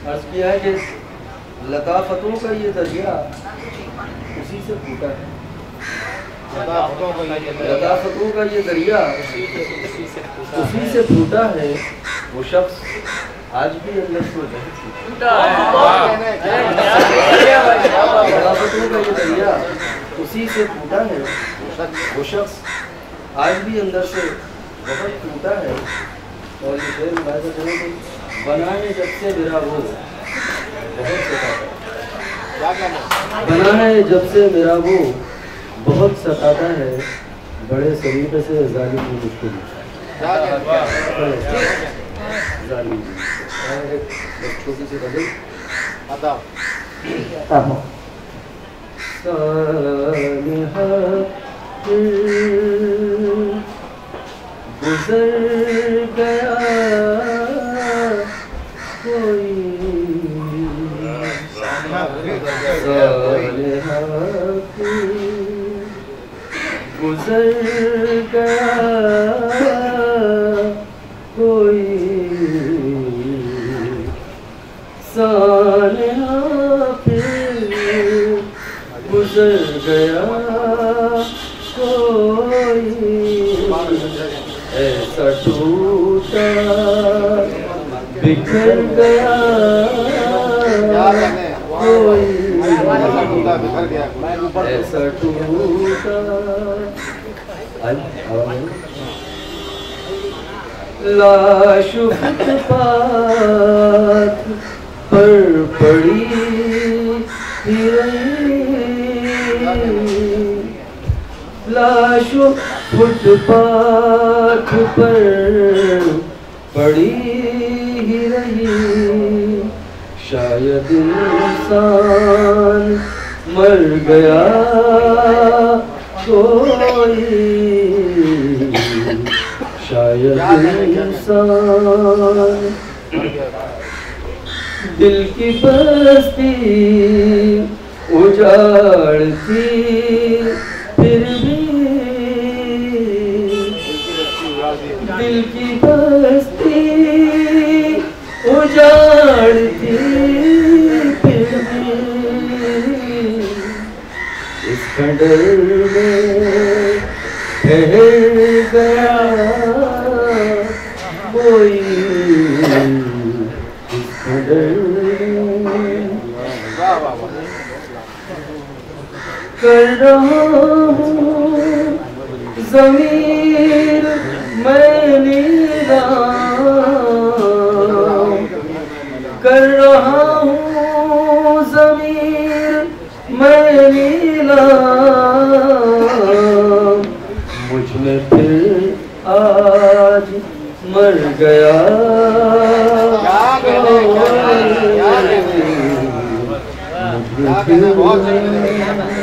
अर्ज किया है कि लताफतों का ये दरिया उसी से फूटा है। लताफतों का ये दरिया उसी से फूटा है। वो शख्स आज भी अंदर से टूटा है। लताफतों का ये दरिया उसी से फूटा है। वो शख्स आज भी अंदर से बहुत टूटा है। और ये शेर बना है जब से मेरा वो बहुत सताता है। बना है जब से मेरा वो बहुत सताता है। बड़े सलीके से जालिम को मुझको जालिम एक छोटी सी गजल गुजर गया कोई गुजर गया कोई सालिहा गुजर गया कोई ऐसा टूटा बिखर गया कोई ऐसा टूटा लाश फुटपाथ पर पड़ी ही लाश फुटपाथ पर पड़ी ही रही। शायद इंसान मर गया कोई। शायद इंसान दिल की बस्ती उजाड़ती फिर भी दिल की बस्ती उजाड़ती फिर भी इस खंडर में ठहर गया कोई। इस खंडर में कर रहा हूँ ज़मीर मैं नीलाम कर रहा हूँ ज़मीर मैं नीलाम। मुझ में फिर आज मर गया कोई।